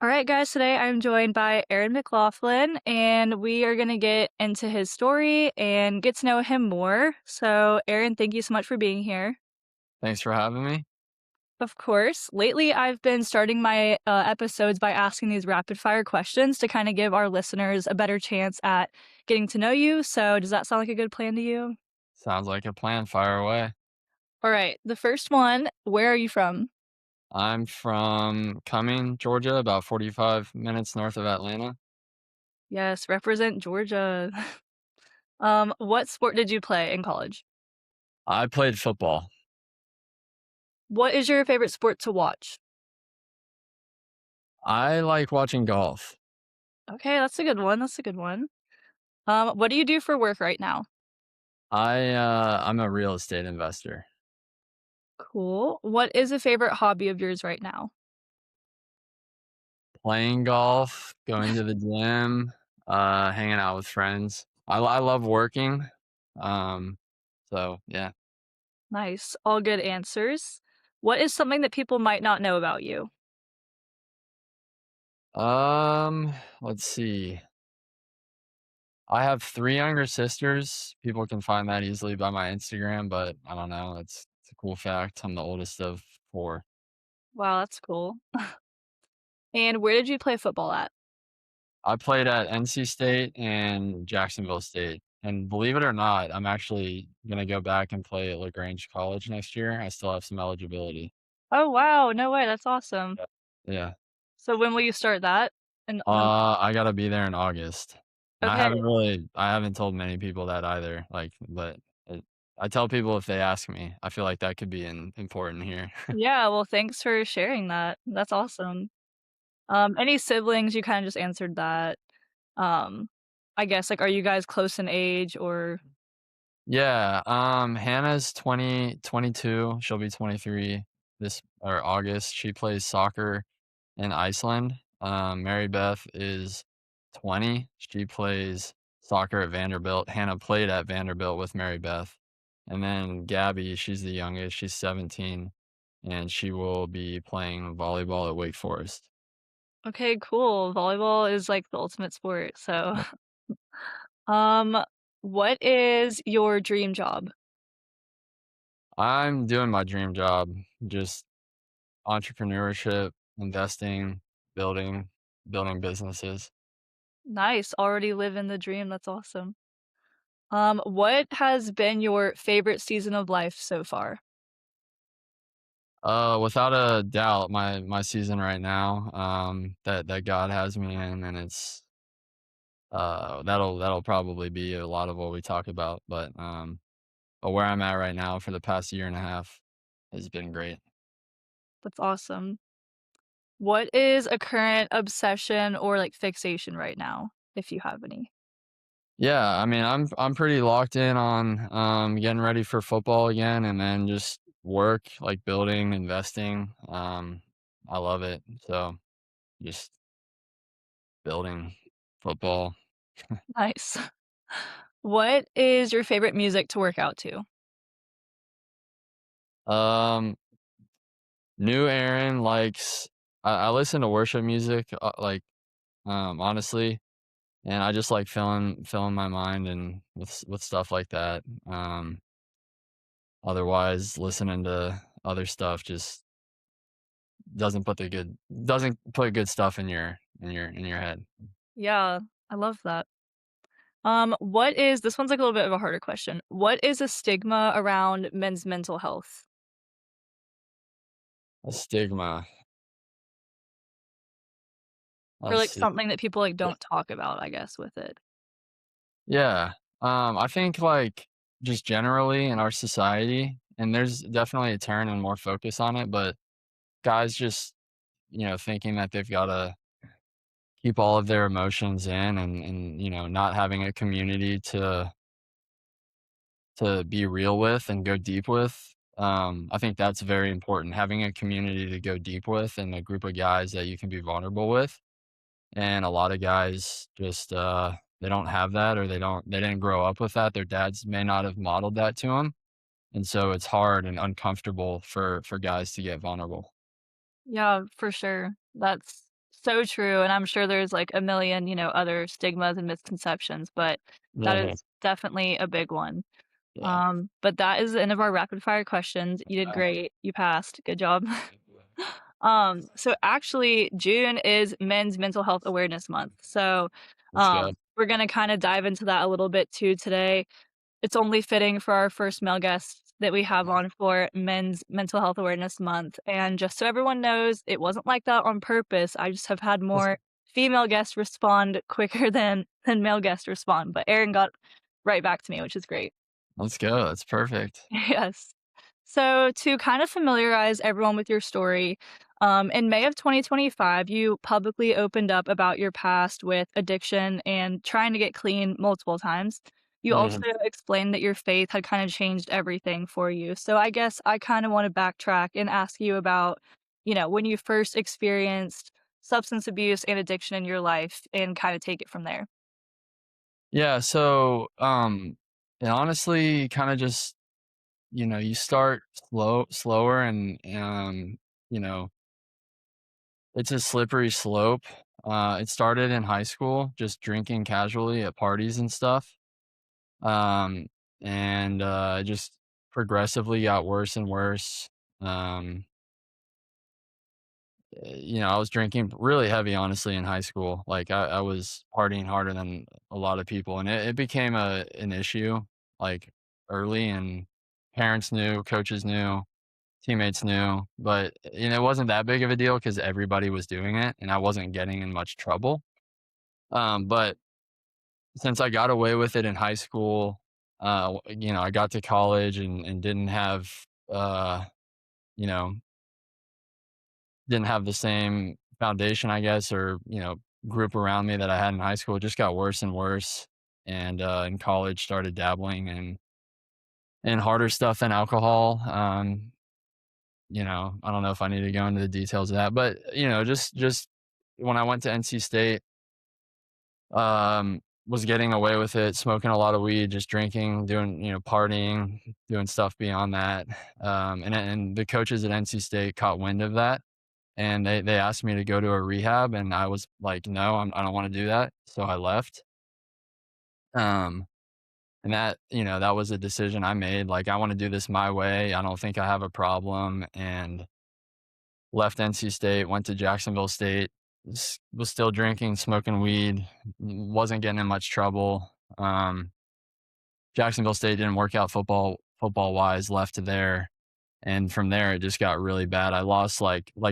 All right, guys, today I'm joined by Aaron McLaughlin, and we are going to get into his story and get to know him more. So, Aaron, thank you so much for being here. Thanks for having me. Of course, lately I've been starting my episodes by asking these rapid fire questions to kind of give our listeners a better chance at getting to know you. So, does that sound like a good plan to you? Sounds like a plan. Fire away. All right, the first one, where are you from? I'm from Cumming, Georgia, about 45 minutes north of Atlanta. Yes, represent Georgia. What sport did you play in college? I played football. What is your favorite sport to watch? I like watching golf. Okay, that's a good one. That's a good one. What do you do for work right now? I'm a real estate investor. Cool. What is a favorite hobby of yours right now? Playing golf, going to the gym, hanging out with friends. I love working. Um, so yeah. Nice. All good answers. What is something that people might not know about you? Let's see. I have 3 younger sisters. People can find that easily by my Instagram, but I don't know, it's a cool fact. I'm the oldest of 4. Wow, that's cool. And where did you play football at? I played at NC State and Jacksonville State, and believe it or not, I'm actually gonna go back and play at LaGrange College next year. I still have some eligibility. Oh, wow. No way. That's awesome. Yeah. Yeah. So when will you start that? And I gotta be there in August, and okay. I haven't told many people that either, like, but it I tell people if they ask me. I feel like that could be important here. Yeah, well, thanks for sharing that. That's awesome. Any siblings? You kind of just answered that. Um, I guess like are you guys close in age or Yeah, Hannah's 22, she'll be 23 this or August. She plays soccer in Iceland. Mary Beth is 20. She plays soccer at Vanderbilt. Hannah played at Vanderbilt with Mary Beth. And then Gabby, she's the youngest. She's 17, and she will be playing volleyball at Wake Forest. okay, cool. Volleyball is like the ultimate sport. So, um, what is your dream job? I'm doing my dream job, just entrepreneurship, investing, building building businesses. Nice, already living the dream. That's awesome. What has been your favorite season of life so far? Without a doubt, my season right now, that God has me in, and it's that'll probably be a lot of what we talk about, but where I'm at right now for the past year and a half has been great. That's awesome. What is a current obsession or like fixation right now, if you have any? Yeah, I mean, I'm pretty locked in on getting ready for football again, and then just work, like building, investing. I love it. So just building football. Nice. What is your favorite music to work out to? Um, New Aaron likes I listen to worship music, honestly, and I just like filling my mind and with stuff like that. Otherwise, listening to other stuff just doesn't put good stuff in your head. Yeah, I love that. What is this one's like a little bit of a harder question. What is a stigma around men's mental health? A stigma. Or Let's like see. something that people like don't talk about, I guess, with it. Yeah. I think like just generally in our society, and there's definitely a turn and more focus on it, but guys just, thinking that they've gotta keep all of their emotions in and not having a community to be real with and go deep with. I think that's very important, having a community to go deep with and a group of guys that you can be vulnerable with. And a lot of guys just, they don't have that or they didn't grow up with that. Their dads may not have modeled that to them, and so it's hard and uncomfortable for guys to get vulnerable. Yeah, for sure. That's so true, and I'm sure there's, like, a million, other stigmas and misconceptions, but that Yeah, is definitely a big one. yeah. But that is the end of our rapid fire questions. You did great. You passed. Good job. So actually June is Men's Mental Health Awareness Month. So, Let's go. we're gonna kinda dive into that a little bit too today. It's only fitting for our first male guest that we have on for Men's Mental Health Awareness Month, and just so everyone knows, it wasn't like that on purpose. I just have had more female guests respond quicker than male guests respond, but Aaron got right back to me, which is great. Let's go. That's perfect. Yes. So, to kind of familiarize everyone with your story, in May of 2025, you publicly opened up about your past with addiction and trying to get clean multiple times. You also Mhm. explained that your faith had kind of changed everything for you. So, I guess I kind of want to backtrack and ask you about, when you first experienced substance abuse and addiction in your life and kind of take it from there. Yeah, so, it honestly kinda just you start slower and, you know, it's a slippery slope. It started in high school, just drinking casually at parties and stuff. Um, and, it just progressively got worse and worse. Um, I was drinking really heavy, honestly, in high school. Like, I was partying harder than a lot of people, and it became an issue, like, early, and parents knew, coaches knew, teammates knew, but, it wasn't that big of a deal because everybody was doing it, and I wasn't getting in much trouble. But since I got away with it in high school, I got to college and uh, you know, didn't have the same foundation, I guess, or, group around me that I had in high school. It just got worse and worse. And in college, started dabbling in harder stuff than alcohol. I don't know if I need to go into the details of that, but just when I went to NC State, was getting away with it, smoking a lot of weed, just drinking, doing, partying, doing stuff beyond that. And the coaches at NC State caught wind of that, and they asked me to go to a rehab, and I was like, "No, I don't wanna do that." So I left. Um, and that was a decision I made, like, I wanna do this my way, I don't think I have a problem, and left NC State, went to Jacksonville State, was still drinking, smoking weed, wasn't getting in much trouble. Jacksonville State didn't work out football wise, left there. And from there, it just got really bad. I lost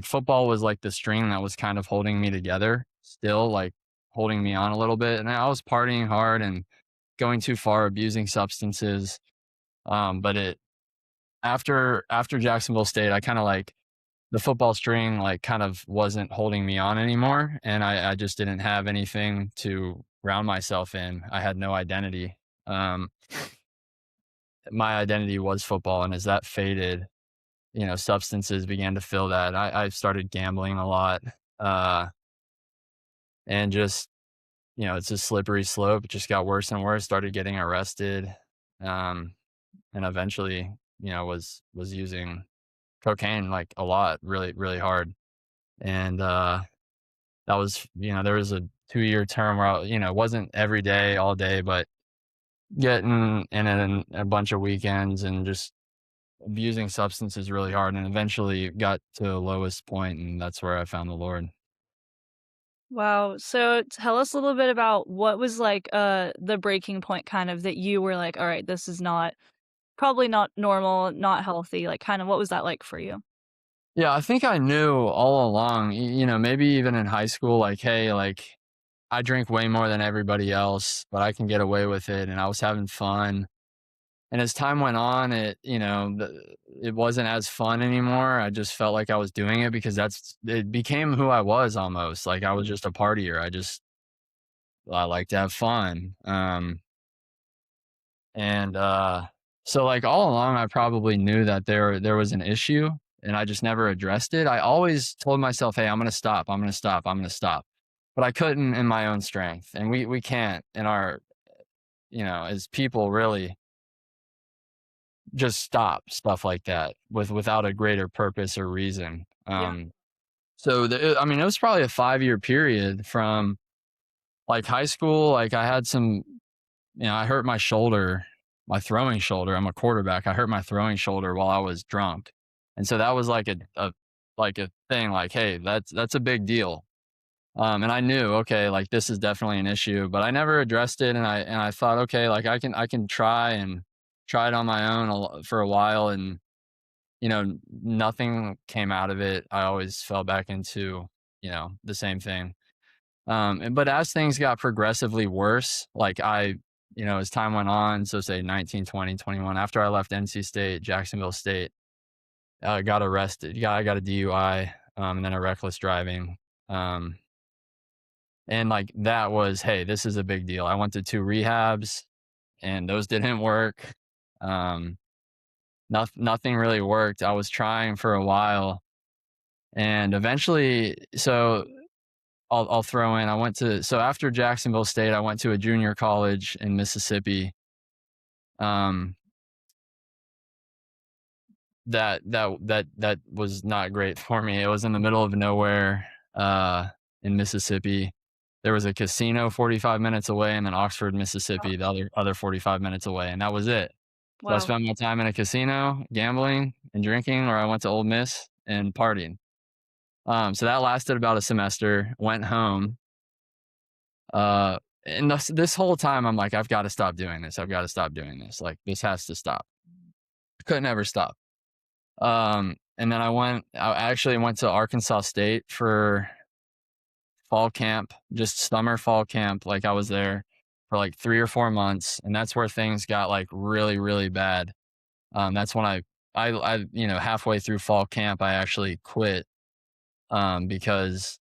football was like the string that was kind of holding me together, still like holding me on a little bit. And I was partying hard and going too far, abusing substances. But it after Jacksonville State, I kind of like the football string like kind of wasn't holding me on anymore, and I just didn't have anything to ground myself in. I had no identity. Um, my identity was football, and as that faded, substances began to fill that. I started gambling a lot, uh, and just, it's a slippery slope. It just got worse and worse, started getting arrested, um, and eventually, was using cocaine, like, a lot, really, really hard. And, that was there was a 2-year term where it wasn't every day, all day, but getting in a bunch of weekends and just abusing substances really hard, and eventually got to the lowest point, and that's where I found the Lord. Wow. So tell us a little bit about what was like the breaking point kind of that you were like, all right, this is not probably not normal, not healthy. Like kind of what was that like for you? Yeah, I think I knew all along, maybe even in high school, like, hey, like, I drink way more than everybody else, but I can get away with it, and I was having fun. And as time went on, it wasn't as fun anymore. I just felt like I was doing it because it became who I was almost. Like, I was just a partier. I like to have fun. So, like, all along, I probably knew that there was an issue, and I just never addressed it. I always told myself, "Hey, I'm gonna stop. I'm gonna stop. I'm gonna stop." But I couldn't in my own strength, and we can't in our as people really just stop stuff like that without a greater purpose or reason. Yeah. So I mean, it was probably a 5-year period from like high school. Like I had some, I hurt my shoulder, my throwing shoulder. I'm a quarterback. I hurt my throwing shoulder while I was drunk, and so that was like a thing. Like, hey, that's a big deal. And I knew, okay, like this is definitely an issue, but I never addressed it. And I thought, okay, like I can try it on my own for a while, and nothing came out of it. I always fell back into the same thing. But as things got progressively worse, like as time went on, so say 19, 20, 21, after I left NC State, Jacksonville State, got arrested. I got a DUI, and then a reckless driving. Um, and like that was, hey, this is a big deal. I went to 2 rehabs and those didn't work. Um, Nothing really worked. I was trying for a while and eventually, so I'll throw in, so after Jacksonville State, I went to a junior college in Mississippi. Um, that was not great for me. It was in the middle of nowhere, in Mississippi. There was a casino 45 minutes away, and then Oxford, Mississippi, the other 45 minutes away, and that was it. So I Wow. spent my time in a casino, gambling and drinking, or I went to Ole Miss and partying. So that lasted about a semester. Went home, and this whole time I'm like, I've got to stop doing this. I've got to stop doing this. Like this has to stop. I couldn't ever stop. And then I actually went to Arkansas State for fall camp, just summer fall camp. Like I was there for like 3 or 4 months, and that's where things got like really, really bad. That's when halfway through fall camp, I actually quit, because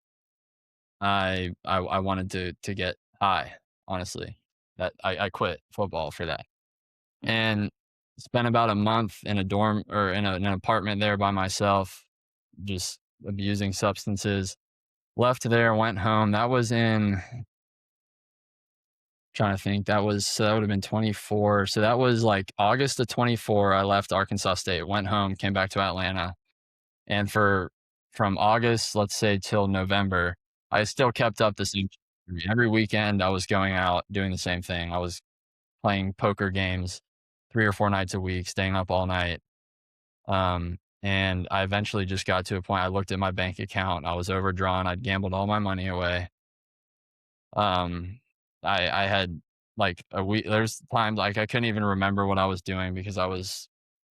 I wanted to get high, honestly. That I quit football for that. And spent about a month in a dorm or in an apartment there by myself, just abusing substances. Left there, went home. That was in trying to think. That would have been 24. So that was like August of 24. I left Arkansas State, went home, came back to Atlanta. And from August, let's say till November, I still kept up the same. Every weekend I was going out doing the same thing. I was playing poker games 3 or 4 nights a week, staying up all night. And I eventually just got to a point. I looked at my bank account. I was overdrawn. I'd gambled all my money away. Um, I had like a week. There's times like I couldn't even remember what I was doing because I was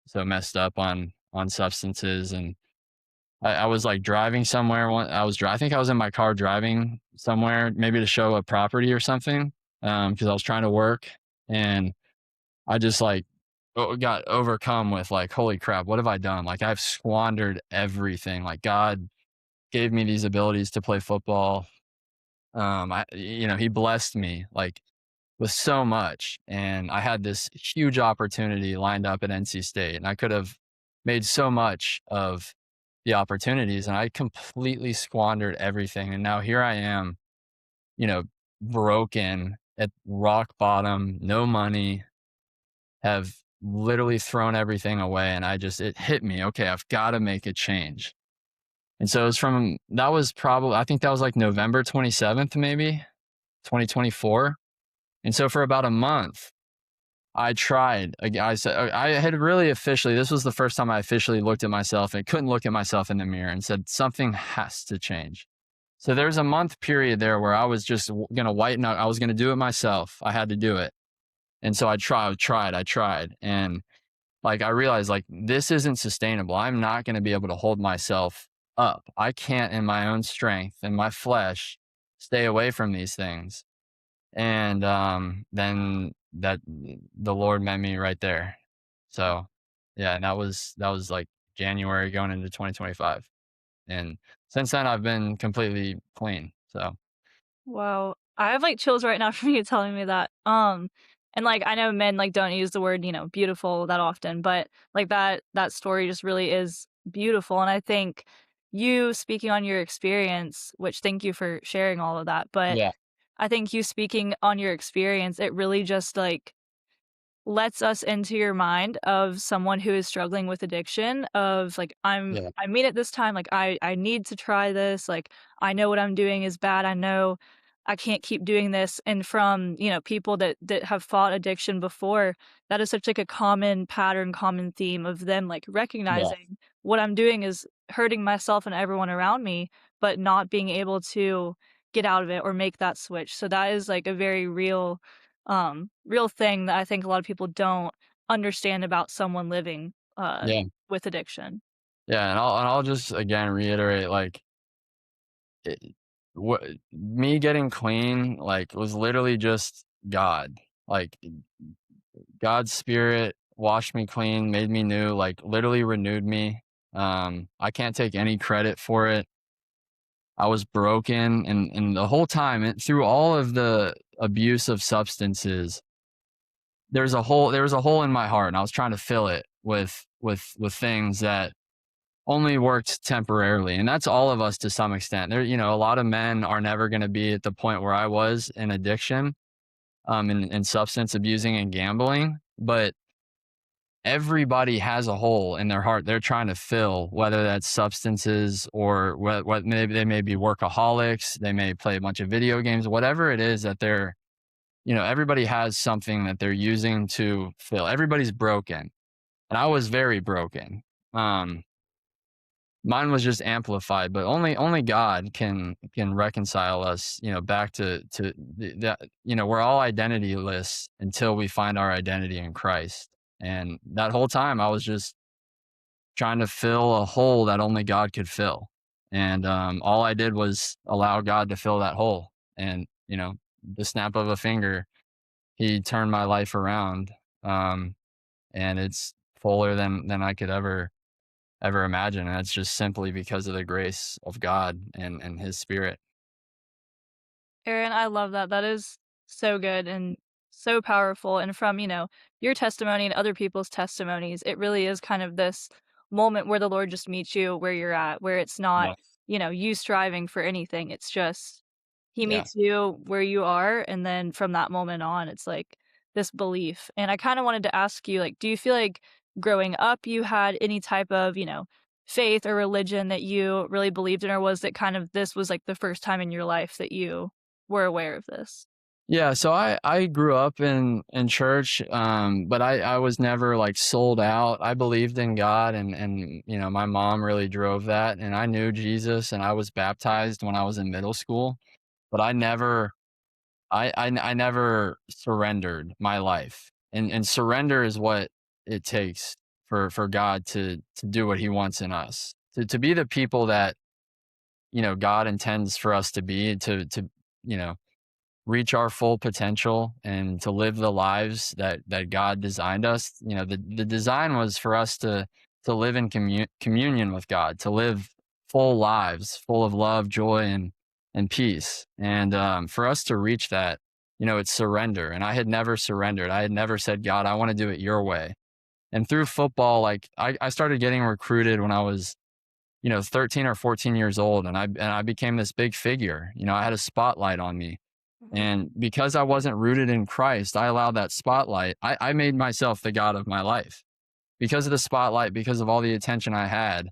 so messed up on substances. And I was like driving somewhere. I think I was in my car driving somewhere, maybe to show a property or something. Because I was trying to work, and I just like got overcome with like, holy crap, what have I done? Like I've squandered everything. Like God gave me these abilities to play football. He blessed me like with so much, and I had this huge opportunity lined up at NC State, and I could have made so much of the opportunities, and I completely squandered everything. And now here I am, you know, broken at rock bottom, no money, have literally thrown everything away. And it hit me, okay, I've got to make a change. And so that was probably, I think that was like November 27th, maybe 2024. And so for about a month, I tried. I said, I had really officially, this was the first time I officially looked at myself and couldn't look at myself in the mirror and said, something has to change. So there's a month period there where I was just going to whiten out. I was going to do it myself. I had to do it. And so I tried. And like, I realized like, this isn't sustainable. I'm not going to be able to hold myself up. I can't in my own strength and my flesh stay away from these things. And then the Lord met me right there. So yeah, and that was like January going into 2025. And since then I've been completely clean. So Wow. I have, like, chills right now from you telling me that. And, like, I know men, like, don't use the word, beautiful that often, but, like, that story just really is beautiful, and I think you speaking on your experience, which thank you for sharing all of that, but yeah. I think you speaking on your experience, it really just, like lets us into your mind of someone who is struggling with addiction of like Yeah, I mean it this time, like I need to try this, like I know what I'm doing is bad. I know I can't keep doing this. And from, people that have fought addiction before, that is such like a common pattern, common theme of them like yeah, recognizing what I'm doing is hurting myself and everyone around me, but not being able to get out of it or make that switch. So that is like a very real thing that I think a lot of people don't understand about someone living, yeah, with addiction. yeah, and I'll just again reiterate, like, it what me getting clean, like, was literally just God. Like, God's spirit washed me clean, made me new, like, literally renewed me. I can't take any credit for it. I was broken, and the whole time, and through all of the abuse of substances, there was a hole in my heart, and I was trying to fill it with things that only worked temporarily, and that's all of us to some extent. A lot of men are never gonna be at the point where I was in addiction, in substance abusing and gambling, but everybody has a hole in their heart they're trying to fill, whether that's substances or what maybe they may be workaholics, they may play a bunch of video games, whatever it is that everybody has something that they're using to fill. Everybody's broken, and I was very broken. Um, Mine was just amplified, but only God can reconcile us, back to that. We're all identityless until we find our identity in Christ. And that whole time, I was just trying to fill a hole that only God could fill. And all I did was allow God to fill that hole. And the snap of a finger, He turned my life around. Um, and it's fuller than I could ever imagine, and it's just simply because of the grace of God and His Spirit. Aaron, I love that. That is so good and so powerful. And from, your testimony and other people's testimonies, it really is kind of this moment where the Lord just meets you where you're at, where it's not, Yeah, you striving for anything. It's just He yeah. meets you where you are. And then from that moment on, it's like this belief. And I kind of wanted to ask you, like, do you feel like growing up you had any type of, faith or religion that you really believed in, or was it kind of this was like the first time in your life that you were aware of this? Yeah, so I grew up in church, but I was never, like, sold out. I believed in God, and my mom really drove that, and I knew Jesus, and I was baptized when I was in middle school, but I never surrendered my life, and surrender is what it takes for God to do what He wants in us, to be the people that, God intends for us to be, to, you know, reach our full potential and to live the lives that God designed us. The design was for us to live in communion with God, to live full lives, full of love, joy, and peace. And for us to reach that, it's surrender. And I had never surrendered. I had never said, God, I want to do it your way. And through football, like I started getting recruited when I was 13 or 14 years old, and I became this big figure. I had a spotlight on me, Mhm. and because I wasn't rooted in Christ, I allowed that spotlight. I made myself the God of my life. Because of the spotlight, because of all the attention I had,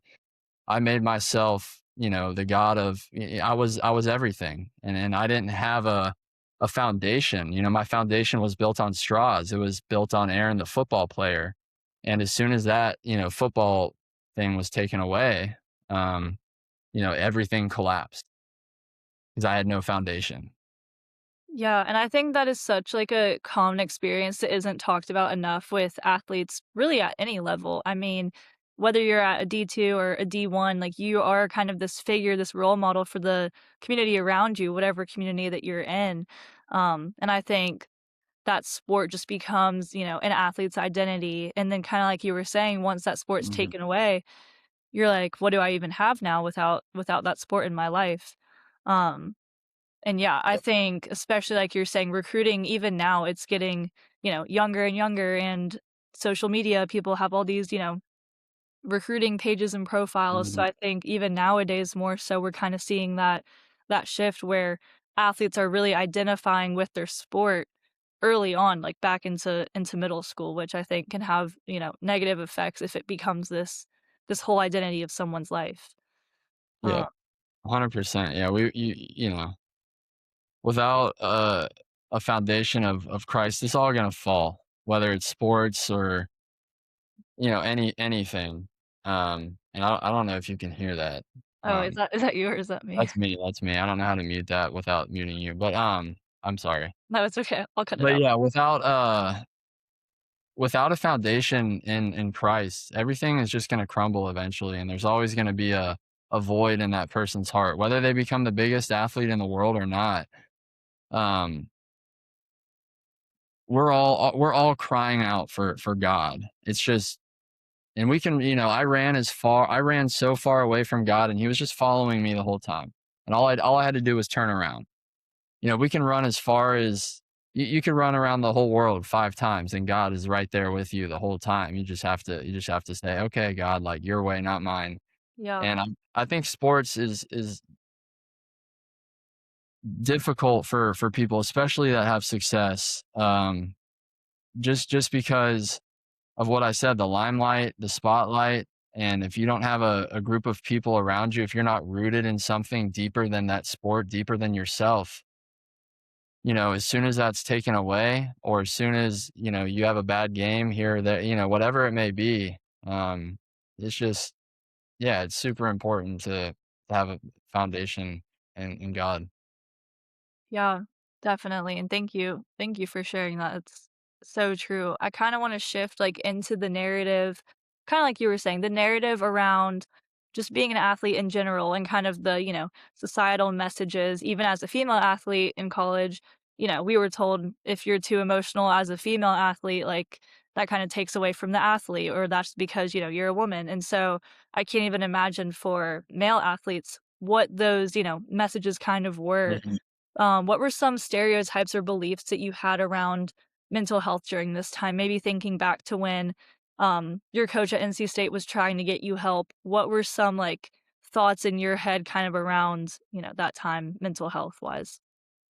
I made myself, the God of I was everything. And I didn't have a foundation. My foundation was built on straws. It was built on Aaron, the football player. And as soon as that, football thing was taken away, everything collapsed because I had no foundation. Yeah, and I think that is such like a common experience that isn't talked about enough with athletes really at any level. I mean, whether you're at a D2 or a D1, like you are kind of this figure, this role model for the community around you, whatever community that you're in. And I think that sport just becomes, an athlete's identity. And then kind of like you were saying, once that sport's Mhm. taken away, you're like, what do I even have now without that sport in my life? Um, and yeah, I Yep. think especially like you're saying, recruiting even now, it's getting, younger and younger and social media, people have all these, recruiting pages and profiles. So Mhm. I think even nowadays more so we're kind of seeing that shift where athletes are really identifying with their sport early on, like, back into middle school, which I think can have, negative effects if it becomes this whole identity of someone's life. Yeah, 100%. Yeah, without a foundation of Christ, it's all gonna fall, whether it's sports or, anything. And I don't know if you can hear that. Oh, is Um, that you or is that me? that's me, that's me. I don't know how to mute that without muting you, but, I'm sorry. No, it's okay. I'll cut it But out. yeah, without a foundation in Christ, everything is just gonna crumble eventually, and there's always gonna be a void in that person's heart, whether they become the biggest athlete in the world or not. Um, we're all crying out for God. It's just, and we can, I ran so far away from God, and He was just following me the whole time, and all I had to do was turn around. We can run as far as you can run around the whole world 5 times, and God is right there with you the whole time. You just have to say, "Okay, God, like, your way, not mine." Yeah. And I think sports is difficult for people, especially that have success, just because of what I said, the limelight, the spotlight, and if you don't have a group of people around you, if you're not rooted in something deeper than that sport, deeper than yourself, as soon as that's taken away, or as soon as, you have a bad game here or there, whatever it may be, it's just, yeah, it's super important to have a foundation in God. Yeah, definitely, and thank you. Thank you for sharing that, it's so true. I kinda wanna shift, like, into the narrative, kinda like you were saying, the narrative around just being an athlete in general and kind of the, societal messages. Even as a female athlete in college, we were told if you're too emotional as a female athlete, like, that kinda takes away from the athlete, or that's because, you're a woman, and so I can't even imagine for male athletes what those, messages kind of were. Mhm. What were some stereotypes or beliefs that you had around mental health during this time? Maybe thinking back to when your coach at NC State was trying to get you help. What were some like thoughts in your head kind of around, that time mental health wise?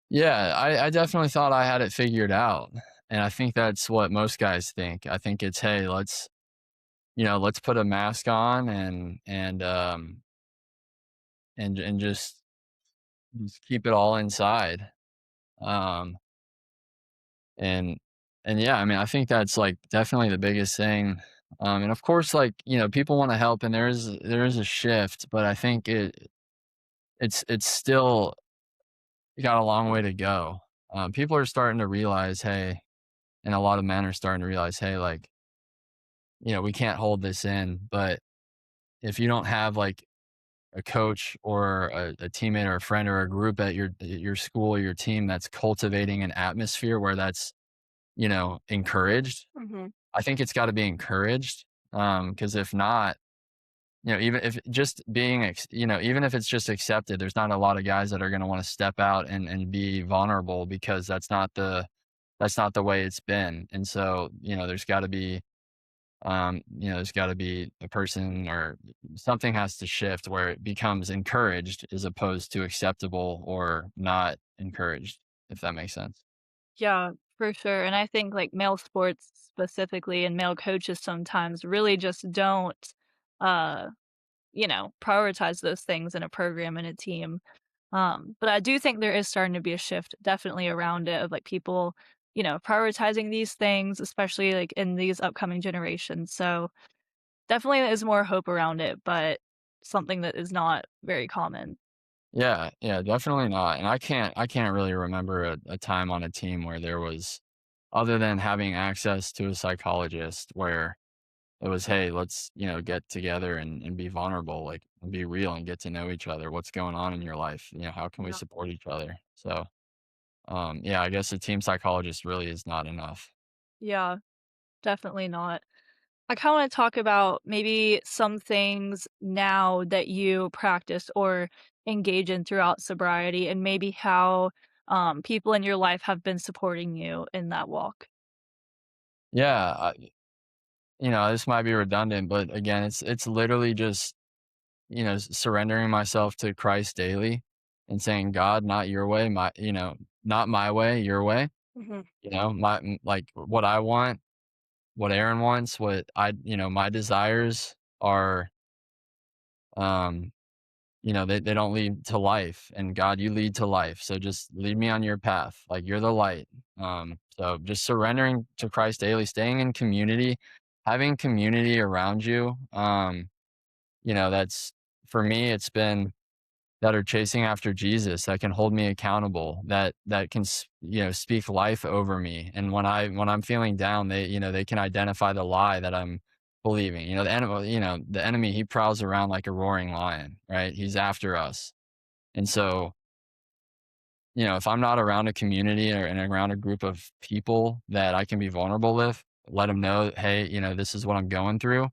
Yeah, I definitely thought I had it figured out, and I think that's what most guys think. I think it's, "Hey, let's put a mask on and just keep it all inside." Um, and and yeah, I mean, I think that's, like, definitely the biggest thing. And of course, like, people wanna help, and there is a shift, but I think it's still got a long way to go. People are starting to realize, "Hey," and a lot of men are starting to realize, "Hey, like, we can't hold this in." But if you don't have, like, a coach or a teammate or a friend or a group at your school or your team that's cultivating an atmosphere where that's, encouraged, Mhm. I think it's gotta be encouraged. Because if not, even if just being even if it's just accepted, there's not a lot of guys that are gonna wanna step out and be vulnerable, because that's not the way it's been. And so, there's gotta be a person, or something has to shift where it becomes encouraged as opposed to acceptable or not encouraged, if that makes sense. Yeah, for sure. And I think like male sports specifically and male coaches sometimes really just don't uh prioritize those things in a program and a team. But I do think there is starting to be a shift definitely around it of like people, prioritizing these things, especially like in these upcoming generations. So definitely is more hope around it, but something that is not very common. Yeah, yeah, definitely not. And I can't really remember a time on a team where there was, other than having access to a psychologist, where it was, "Hey, let's, get together and be vulnerable, like, and be real and get to know each other. What's going on in your life? How can we Yeah. support each other?" So, yeah, I guess a team psychologist really is not enough. Yeah, definitely not. I kinda wanna talk about maybe some things now that you practice or engage in throughout sobriety and maybe how, people in your life have been supporting you in that walk. Yeah, this might be redundant, but again, it's literally just, surrendering myself to Christ daily and saying, "God, not your way, not my way, your way." Mhm. like what I want, what Aaron wants, my desires are, um, they don't lead to life. And God, you lead to life. So just lead me on your path. Like you're the light. So just surrendering to Christ daily, staying in community, having community around you. That's for me, it's been that are chasing after Jesus, that can hold me accountable, that can speak life over me. And when I'm feeling down, they can identify the lie that I'm believing. The enemy, he prowls around like a roaring lion, right? He's after us. And so, if I'm not around a community and around a group of people that I can be vulnerable with, let them know, hey, this is what I'm going through.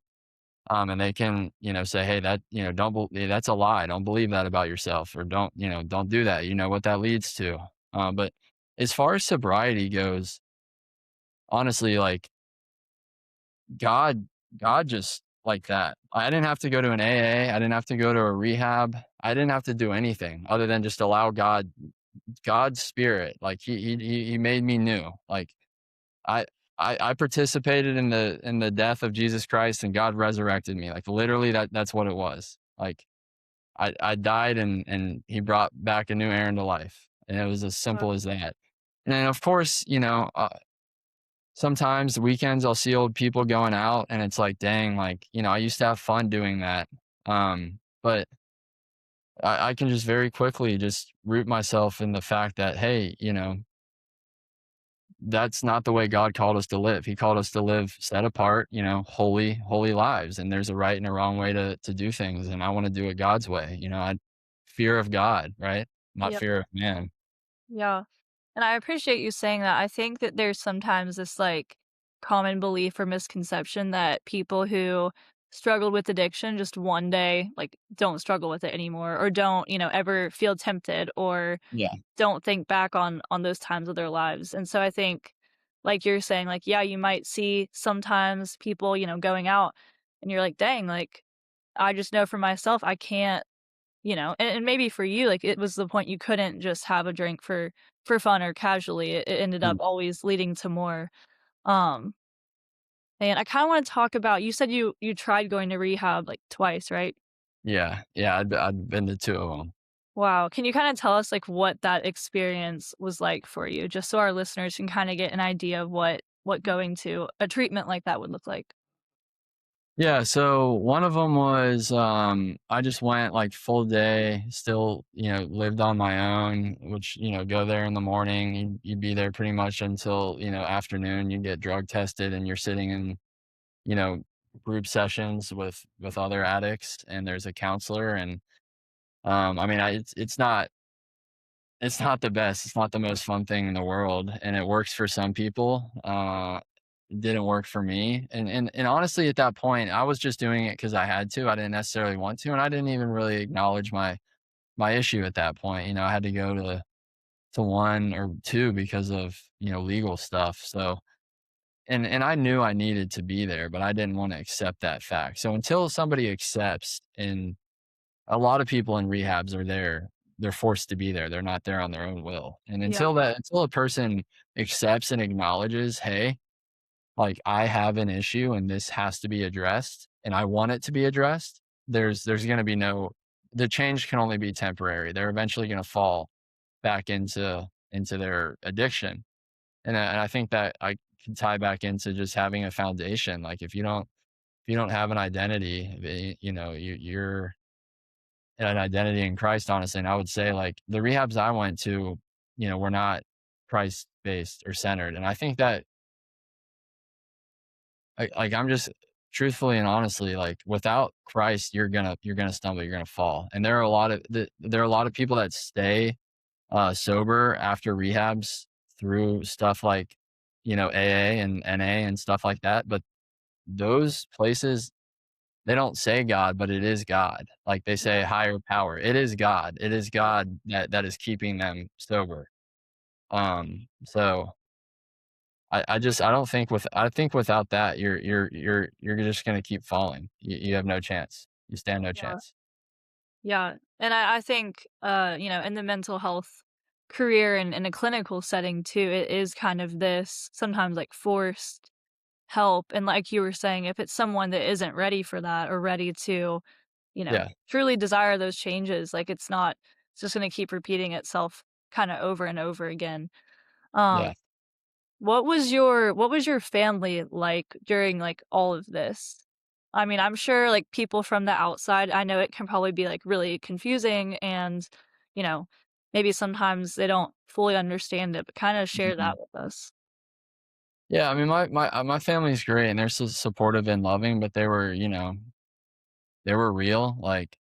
And they can, say, "Hey, that's a lie. Don't believe that about yourself, or don't do that. You know what that leads to." But as far as sobriety goes, honestly, like God, God just like that. I didn't have to go to an AA. I didn't have to go to a rehab. I didn't have to do anything other than just allow God's spirit. Like he made me new. Like I I participated in the death of Jesus Christ, and God resurrected me. Like literally that's what it was. Like I died, and he brought back a new Aaron to life. And it was as Wow. simple as that. And then of course, sometimes the weekends I'll see old people going out, and it's like, dang, like, I used to have fun doing that. But I can just very quickly just root myself in the fact that, hey, that's not the way God called us to live. He called us to live set apart, holy lives. And there's a right and a wrong way to do things. And I want to do it God's way. Fear of God, right? Not Yep. fear of man. Yeah. And I appreciate you saying that. I think that there's sometimes this like common belief or misconception that people who struggled with addiction just one day like don't struggle with it anymore or don't, ever feel tempted or Yeah. don't think back on those times of their lives. And so I think like you're saying like yeah, you might see sometimes people, going out and you're like, "Dang, like I just know for myself I can't." And maybe for you, like, it was the point you couldn't just have a drink for fun or casually, it ended up Mm. always leading to more, um, and I kinda wanna talk about you said you tried going to rehab, like, twice, right? Yeah. Yeah. I'd been to two of them. Wow, can you kinda tell us, like, what that experience was like for you? Just so our listeners can kinda get an idea of what going to a treatment like that would look like. Yeah, so one of them was, I just went like full day, still, lived on my own, which, go there in the morning, you'd be there pretty much until, afternoon, you get drug tested, and you're sitting in, you know, group sessions with other addicts, and there's a counselor. And I mean, it's not the best, it's not the most fun thing in the world, and it works for some people. It didn't work for me, and honestly, at that point, I was just doing it because I had to. I didn't necessarily want to, and I didn't even really acknowledge my issue at that point. I had to go to one or two because of, legal stuff. So, and I knew I needed to be there, but I didn't want to accept that fact. So until somebody accepts, and a lot of people in rehabs are there, they're forced to be there. They're not there on their own will. And Yeah, until a person accepts and acknowledges, hey, like, I have an issue and this has to be addressed, and I want it to be addressed, there's gonna be no the change can only be temporary. They're eventually gonna fall back into their addiction. And I think that I can tie back into just having a foundation. Like, if you don't have an identity, you're an identity in Christ, honestly. And I would say, like, the rehabs I went to, were not Christ-based or centered. And I think that I'm just truthfully and honestly, like, without Christ, you're gonna stumble, you're gonna fall. And there are a lot of people that stay sober after rehabs through stuff like, AA and NA and stuff like that. But those places, they don't say God, but it is God. Like, they say yeah, higher power. It is God. It is yeah, God that is keeping them sober. So I don't think I think without that, you're just gonna keep falling. You have no chance. You stand no yeah, chance. yeah, and I think, in the mental health career in a clinical setting too, it is kind of this sometimes, like, forced help, and like you were saying, if it's someone that isn't ready for that or ready to, Yeah, truly desire those changes, like, it's just gonna keep repeating itself kinda over and over again. Um, yeah. what was your family like during, like, all of this? I mean, I'm sure, like, people from the outside, I know it can probably be, like, really confusing and, you know, maybe sometimes they don't fully understand it, but kinda share that Mhm. with us. Yeah, I mean, my family's great, and they're so supportive and loving, but they were, they were real, like,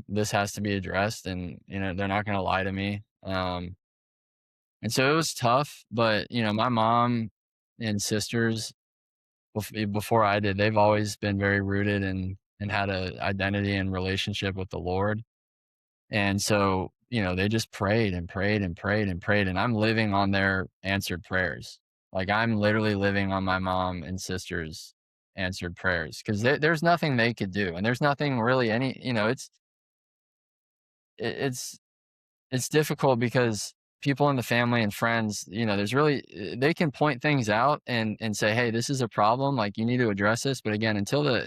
this has to be addressed, and, they're not gonna lie to me, and so it was tough, but, my mom and sisters before I did, they've always been very rooted and had a identity and relationship with the Lord. And so, they just prayed and prayed and prayed and prayed. And I'm living on their answered prayers. Like I'm literally living on my mom and sister's answered prayers because there's nothing they could do. And there's nothing really it's, it's difficult because people in the family and friends, there's really, they can point things out and say, hey, this is a problem. Like you need to address this. But again, until the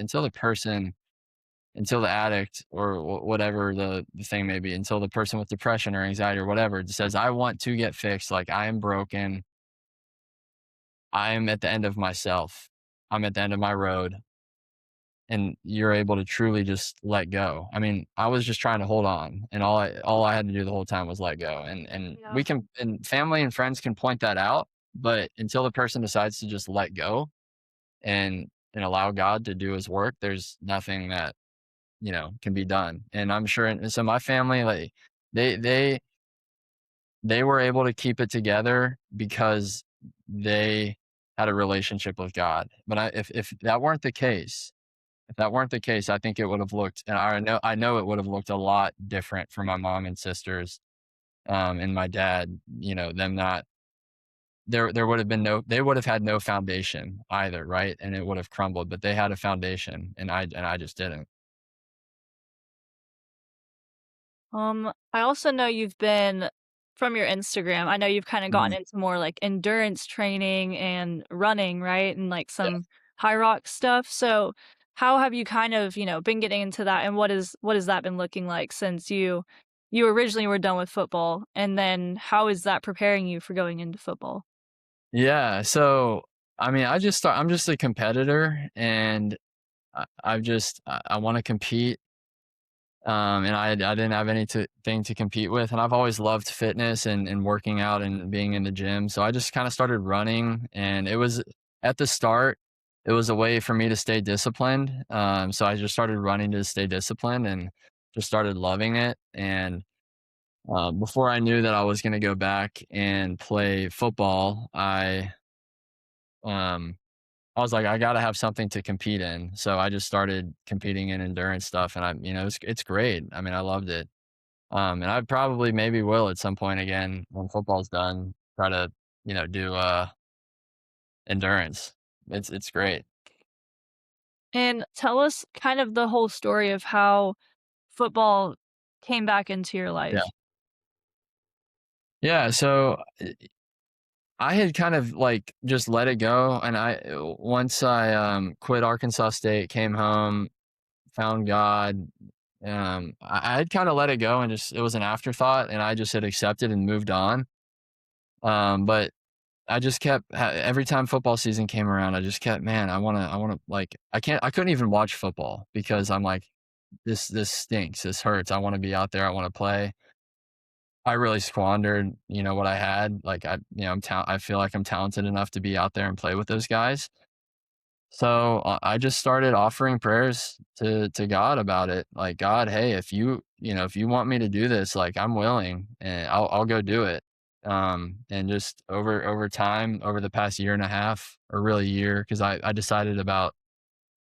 addict or whatever the thing may be, until the person with depression or anxiety or whatever says, I want to get fixed, like I am broken, I am at the end of myself, I'm at the end of my road, and you're able to truly just let go. I mean, I was just trying to hold on, and all I had to do the whole time was let go. And Yeah. we can, and family and friends can point that out, but until the person decides to just let go and allow God to do his work, there's nothing that can be done. And I'm sure, and so my family, like they they they were able to keep it together because they had a relationship with God. But if that weren't the case, I think it would have looked, and I know it would have looked a lot different for my mom and sisters, and my dad. Them not there would have been no, they would have had no foundation either, right? And it would have crumbled. But they had a foundation, and I just didn't. I also know you've been from your Instagram, I know you've kinda gotten Mhm. into more, like, endurance training and running, right? And, like, Yeah. some high rock stuff, so how have you kind of, been getting into that, and what has that been looking like since you originally were done with football, and then how is that preparing you for going into football? Yeah, so, I mean, I'm just a competitor, and I wanna compete, and I didn't have thing to compete with, and I've always loved fitness and working out and being in the gym, so I just kinda started running, and it was at the start, it was a way for me to stay disciplined, so I just started running to stay disciplined and just started loving it, and, before I knew that I was gonna go back and play football, um I was like, I gotta have something to compete in. So I just started competing in endurance stuff, and it's great. I mean, I loved it. And I probably maybe will at some point again when football's done, try to, do endurance. It's great. And tell us kind of the whole story of how football came back into your Yeah. life. Yeah. So I had kind of like just let it go. And once I quit Arkansas State, came home, found God. I had kind of let it go and just, it was an afterthought, and I just had accepted and moved on. But I just kept every time football season came around, I just kept, man, I wanna like I couldn't even watch football because I'm like, this stinks, this hurts. I want to be out there. I want to play. I really squandered, what I had. Like I feel like I'm talented enough to be out there and play with those guys. So, I just started offering prayers to God about it. Like, "God, hey, if you want me to do this, like, I'm willing, and I'll go do it." And just over time, over the past year and a half, or really year, because I decided about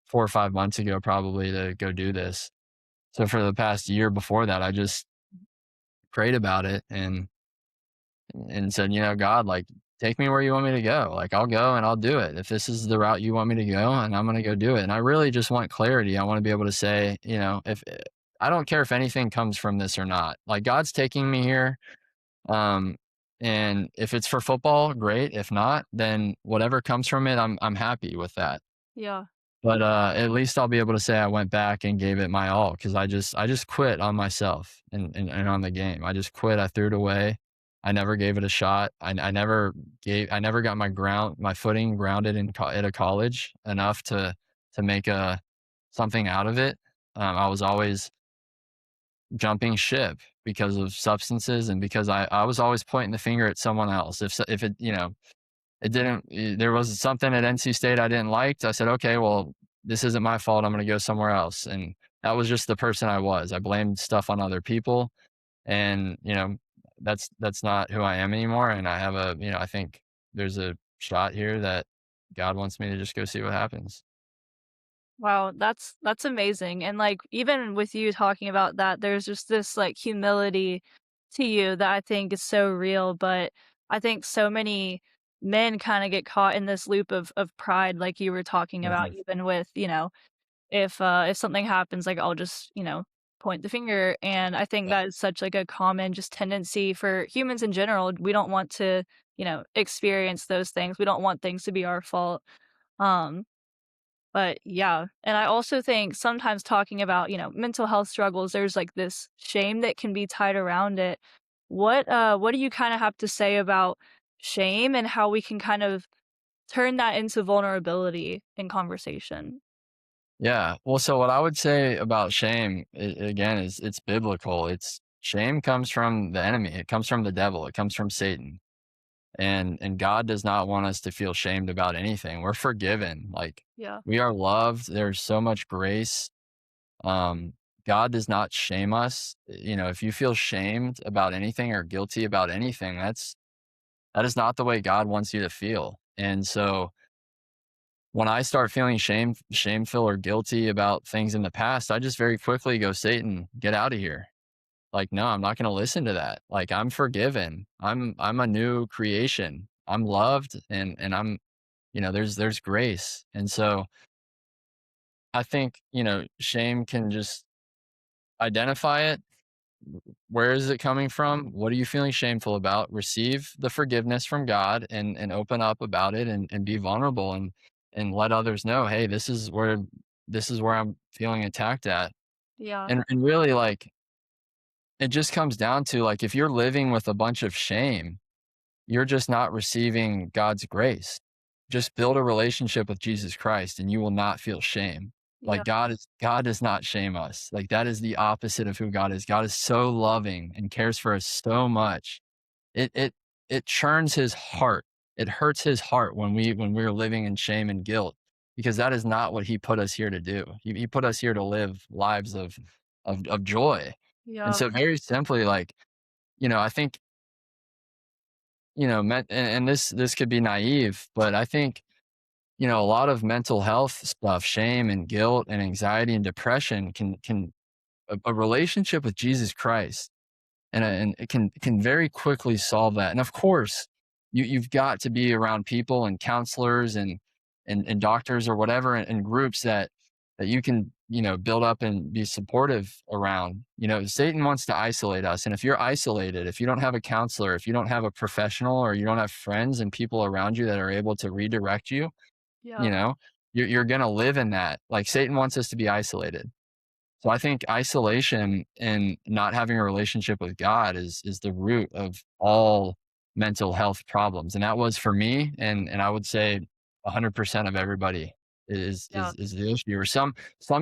4 or 5 months ago probably to go do this. So for the past year before that, I just prayed about it and said, God, like, take me where you want me to go. Like, I'll go and I'll do it. If this is the route you want me to go, and I'm going to go do it. And I really just want clarity. I want to be able to say, if I don't care if anything comes from this or not, like, God's taking me here. Um, and if it's for football, great. If not, then whatever comes from it, I'm happy with that. Yeah. But, at least I'll be able to say I went back and gave it my all because I just quit on myself and on the game. I just quit, I threw it away. I never gave it a shot. I never got my footing grounded at a college enough to make a something out of it. I was always jumping ship because of substances and because I was always pointing the finger at someone else. If it, it didn't there was something at NC State I didn't like. I said, "Okay, well, this isn't my fault. I'm gonna go somewhere else." And that was just the person I was. I blamed stuff on other people, and, that's not who I am anymore, and I think there's a shot here that God wants me to just go see what happens. Wow, that's amazing, and, like, even with you talking about that, there's just this, like, humility to you that I think is so real, but I think so many men kinda get caught in this loop of pride like you were talking about, Mhm. even with, if something happens, like, I'll just, point the finger, and I think Yeah. that is such, like, a common just tendency for humans in general. We don't want to, experience those things. We don't want things to be our fault, um but yeah, and I also think sometimes talking about, mental health struggles, there's like this shame that can be tied around it. What do you kind of have to say about shame and how we can kind of turn that into vulnerability in conversation? Yeah. Well, so what I would say about shame, again, is it's biblical. It's shame comes from the enemy. It comes from the devil. It comes from Satan. And God does not want us to feel shamed about anything. We're forgiven. Like Yeah, we are loved. There's so much grace. Um, God does not shame us. If you feel shamed about anything or guilty about anything, that is not the way God wants you to feel. And so when I start feeling shameful or guilty about things in the past, I just very quickly go, Satan, get out of here. Like, no, I'm not going to listen to that. Like, I'm forgiven. I'm a new creation. I'm loved, and there's grace. And so I think, shame can just identify it. Where is it coming from? What are you feeling shameful about? Receive the forgiveness from God and open up about it and be vulnerable and let others know, hey, this is where I'm feeling attacked at. yeah, And really, like, it just comes down to, like, if you're living with a bunch of shame, you're just not receiving God's grace. Just build a relationship with Jesus Christ and you will not feel shame. yeah, Like God does not shame us. Like that is the opposite of who God is. God is so loving and cares for us so much. It churns his heart. It hurts his heart when we're living in shame and guilt because that is not what he put us here to do. He put us here to live lives of joy. And yeah, so very simply, like, I think, and this could be naive, but I think, a lot of mental health stuff, shame and guilt and anxiety and depression can a relationship with Jesus Christ and it can very quickly solve that. And of course, you've got to be around people and counselors and doctors or whatever and groups that you can build up and be supportive around. Satan wants to isolate us, and if you're isolated, if you don't have a counselor, if you don't have a professional, or you don't have friends and people around you that are able to redirect you, yeah, you know you're going to live in that. Like Satan wants us to be isolated. So I think isolation and not having a relationship with God is the root of all mental health problems. And that was for me, and I would say 100% of everybody yeah, is the issue, or some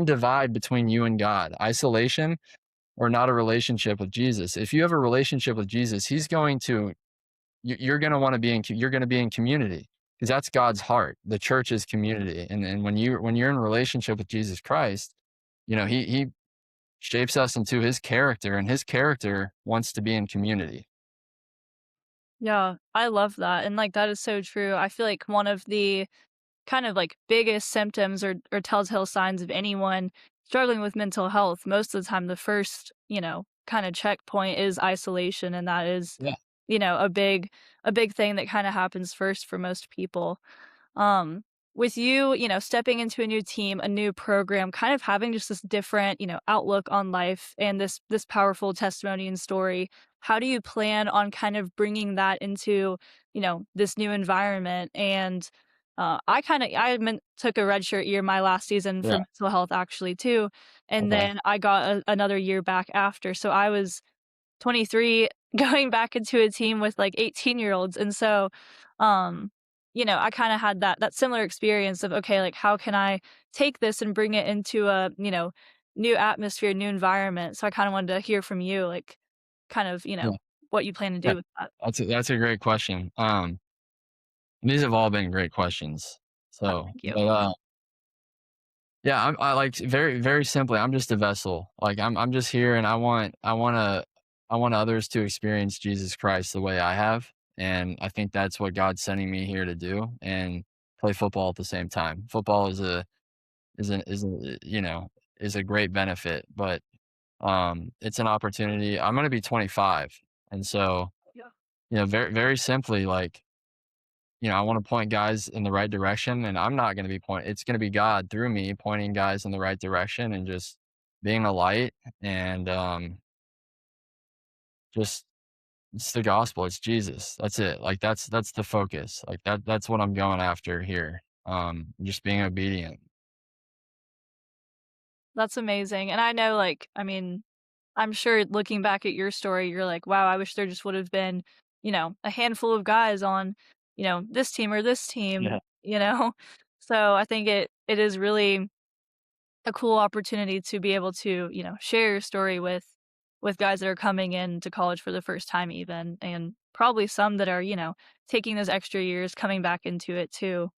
divide between you and God. Isolation or not a relationship with Jesus. If you have a relationship with Jesus, he's going to you're going to want to be in you're going to be in community because that's God's heart. The church is community. And when you're in relationship with Jesus Christ, he shapes us into his character, and his character wants to be in community. yeah. I love that, and like that is so true. I feel like one of the kind of like biggest symptoms or telltale signs of anyone struggling with mental health, most of the time the first, kind of checkpoint is isolation, and that is, Yeah. a big thing that kind of happens first for most people. Um, with you, stepping into a new team, a new program, kind of having just this different, outlook on life and this powerful testimony and story, how do you plan on kind of bringing that into, this new environment? And, I took a redshirt year my last season Yeah, for mental health actually too, and okay. then I got another year back after, so I was 23 going back into a team with, like, 18-year-olds, and so, um, I kinda had that similar experience of, "Okay, like, how can I take this and bring it into a, new atmosphere, new environment?" So I kinda wanted to hear from you, like, kind of, Yeah, what you plan to yeah. do with that. That's a great question. These have all been great questions. So, Thank you. yeah, I like very, very simply, I'm just a vessel. Like I'm just here and I want others to experience Jesus Christ the way I have. And I think that's what God's sending me here to do and play football at the same time. Football is a great benefit, but it's an opportunity. I'm gonna be 25. And so, Yeah. very, very simply, like I want to point guys in the right direction, and I'm not going to be it's going to be God through me pointing guys in the right direction and just being a light and just it's the gospel, it's Jesus. That's it. Like that's the focus. Like that's what I'm going after here. Just being obedient. That's amazing, and I know, like, I mean, I'm sure looking back at your story, you're like, "Wow, I wish there just would have been, a handful of guys on, this team or this team," Yeah. you know? So, I think it is really a cool opportunity to be able to, share your story with guys that are coming into college for the first time even, and probably some that are, taking those extra years coming back into it too.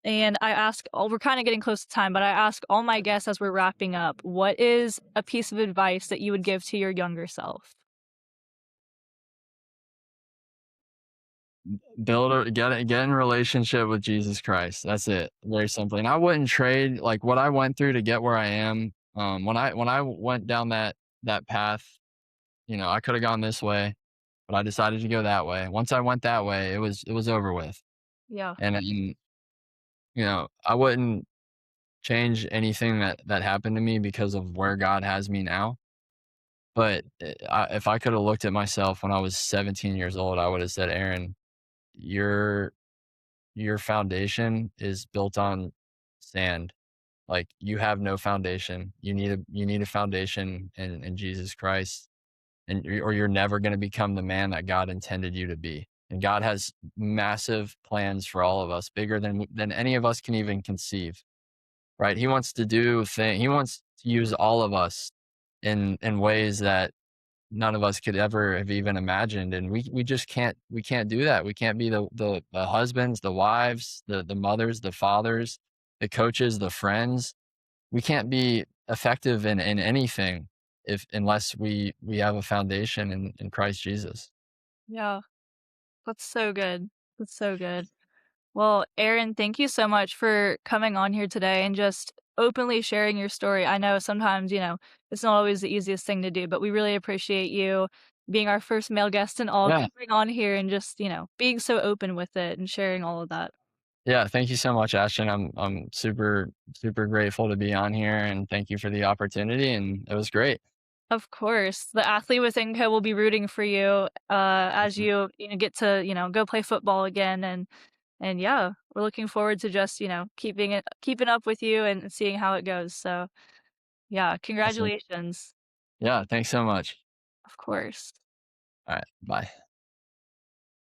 And I ask all we're kinda getting close to time, but I ask all my guests as we're wrapping up, what is a piece of advice that you would give to your younger self? Get in relationship with Jesus Christ. That's it. Very simply. And I wouldn't trade like what I went through to get where I am. When I went down that path, I could have gone this way, but I decided to go that way. Once I went that way, it was over with. Yeah, And I wouldn't change anything that happened to me because of where God has me now. But if I could have looked at myself when I was 17 years old, I would have said, Aaron, your your foundation is built on sand. Like you have no foundation. You need a foundation in Jesus Christ, or you're never going to become the man that God intended you to be. And God has massive plans for all of us, bigger than any of us can even conceive. Right? He wants to do thing. He wants to use all of us in ways that none of us could ever have even imagined, and we just can't do that. We can't be the husbands, the wives, the mothers, the fathers, the coaches, the friends. We can't be effective in anything if unless we have a foundation in Christ Jesus. yeah, that's so good. That's so good. Well, Aaron, thank you so much for coming on here today and just openly sharing your story. I know sometimes, it's not always the easiest thing to do, but we really appreciate you being our first male guest and all Yeah. coming on here and just, being so open with it and sharing all of that. Yeah, thank you so much, Ashton. I'm super, super grateful to be on here, and thank you for the opportunity, and it was great. Of course, the athlete within Co will be rooting for you, as Mhm. you get to, go play football again, and yeah, we're looking forward to just, keeping up with you and seeing how it goes. So, yeah, Awesome. congratulations. Yeah, thanks so much. Of course. Alright, bye.